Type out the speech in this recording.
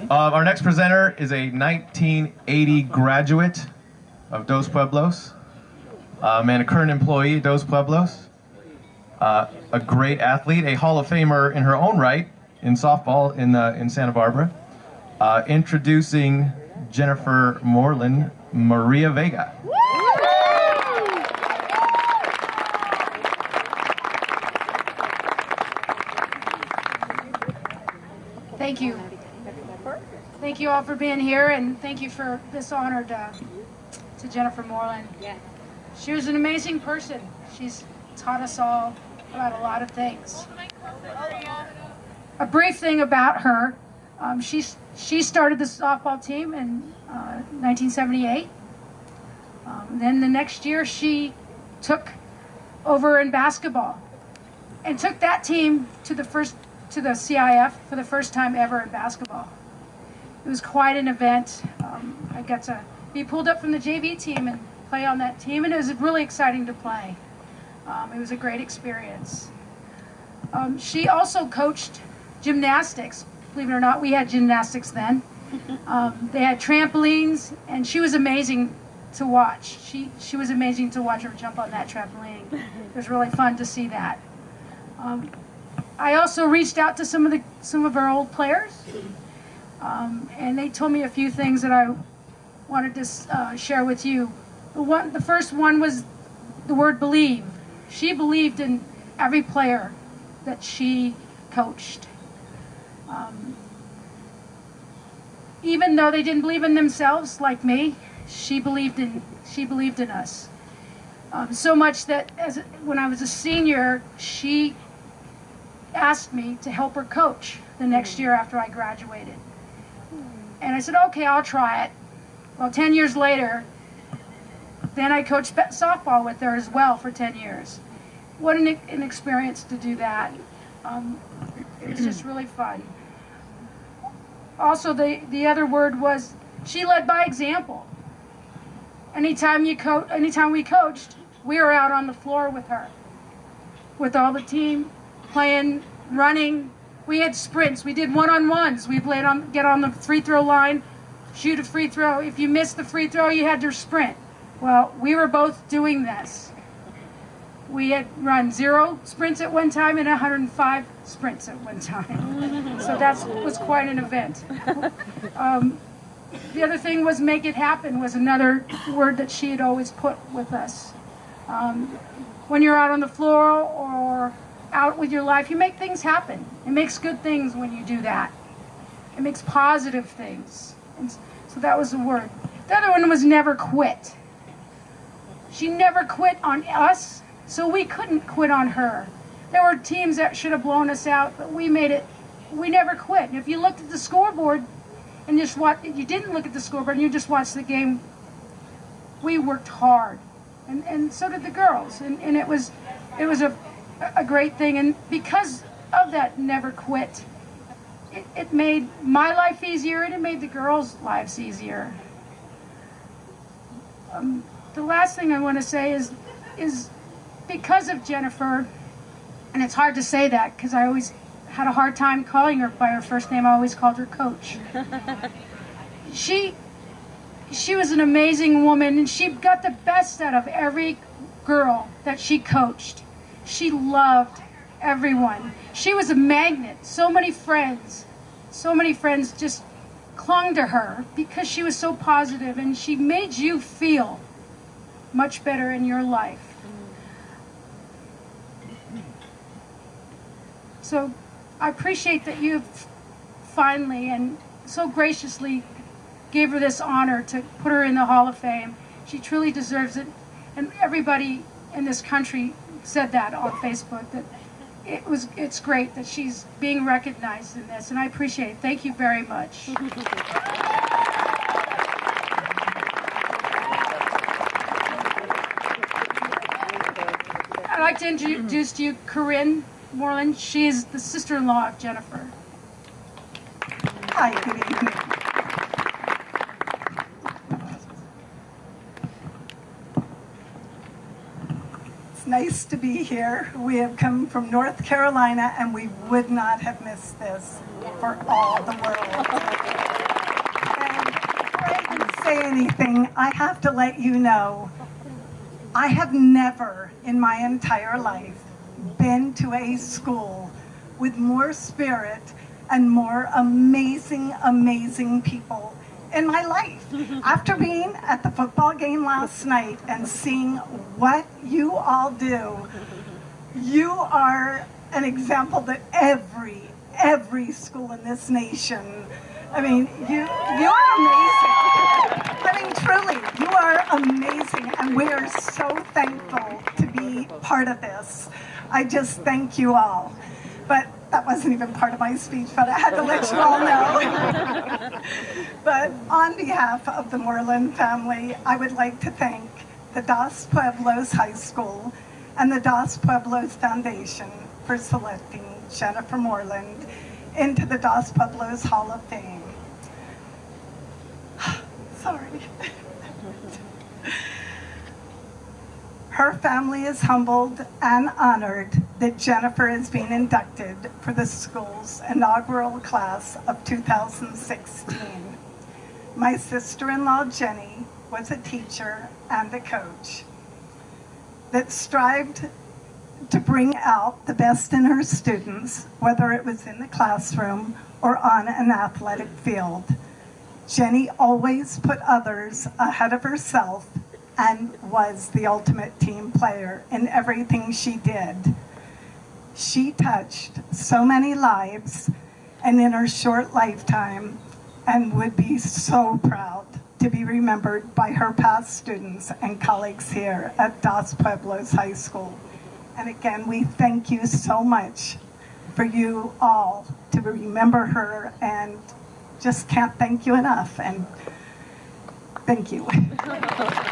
Our next presenter is a 1980 graduate of Dos Pueblos, and a current employee at Dos Pueblos, a great athlete, a Hall of Famer in her own right in softball in Santa Barbara. Introducing Jennifer Moreland, Maria Vega. Thank you. Thank you all for being here, and thank you for this honor to Jennifer Moreland. She was an amazing person. She's taught us all about a lot of things. A brief thing about her, she started the softball team in 1978. Then the next year she took over in basketball and took that team to the CIF for the first time ever in basketball. It was quite an event. I got to be pulled up from the JV team and play on that team, and it was really exciting to play. It was a great experience. She also coached gymnastics. Believe it or not, we had gymnastics then. They had trampolines, and she was amazing to watch. She was amazing to watch her jump on that trampoline. It was really fun to see that. I also reached out to some of our old players, and they told me a few things that I wanted to share with you. The first one was the word believe. She believed in every player that she coached. Even though they didn't believe in themselves like me, she believed in us. So much that when I was a senior, she asked me to help her coach the next year after I graduated. And I said, okay, I'll try it. Well, 10 years later, then I coached softball with her as well for 10 years. What an experience to do that. It was just really fun. Also, the other word was, she led by example. Anytime we coached, we were out on the floor with her, with all the team, playing, running. We had sprints. We did one-on-ones. We'd get on the free throw line, shoot a free throw. If you missed the free throw, you had to sprint. Well, we were both doing this. We had run 0 sprints at one time and 105 sprints at one time. So that was quite an event. The other thing was make it happen was another word that she had always put with us. When you're out on the floor or out with your life, you make things happen. It makes good things when you do that. It makes positive things. And so that was the word. The other one was never quit. She never quit on us, so we couldn't quit on her. There were teams that should have blown us out, but we never quit. And if you looked at the scoreboard and you didn't look at the scoreboard and you just watched the game, we worked hard. And so did the girls. And it was a great thing. And because of that never quit, it made my life easier and it made the girls' lives easier. The last thing I want to say is because of Jennifer, and it's hard to say that because I always had a hard time calling her by her first name. I always called her Coach. She was an amazing woman, and she got the best out of every girl that she coached. She loved everyone. She was a magnet. So many friends just clung to her because she was so positive, and she made you feel much better in your life. So I appreciate that you finally and so graciously gave her this honor to put her in the Hall of Fame. She truly deserves it. And everybody in this country said that on Facebook, that it's great that she's being recognized in this, and I appreciate it. Thank you very much. I'd like to introduce to you Corinne Moreland. She is the sister-in-law of Jennifer. Hi, good evening. It's nice to be here. We have come from North Carolina, and we would not have missed this for all the world. say anything, I have to let you know, I have never in my entire life been to a school with more spirit and more amazing, amazing people in my life. After being at the football game last night and seeing what you all do, you are an example that every school in this nation, I mean, you are amazing. I mean, truly, you are amazing, and we are so thankful to be part of this. I just thank you all. But that wasn't even part of my speech, but I had to let you all know. But on behalf of the Moreland family, I would like to thank the Dos Pueblos High School and the Dos Pueblos Foundation for selecting Jennifer Moreland into the Dos Pueblos Hall of Fame. Sorry. Her family is humbled and honored that Jennifer is being inducted for the school's inaugural class of 2016. My sister-in-law, Jenny, was a teacher and a coach that strived to bring out the best in her students, whether it was in the classroom or on an athletic field. Jenny always put others ahead of herself and was the ultimate team player in everything she did. She touched so many lives and in her short lifetime, and would be so proud to be remembered by her past students and colleagues here at Dos Pueblos High School. And again, we thank you so much for you all to remember her, and just can't thank you enough. And thank you.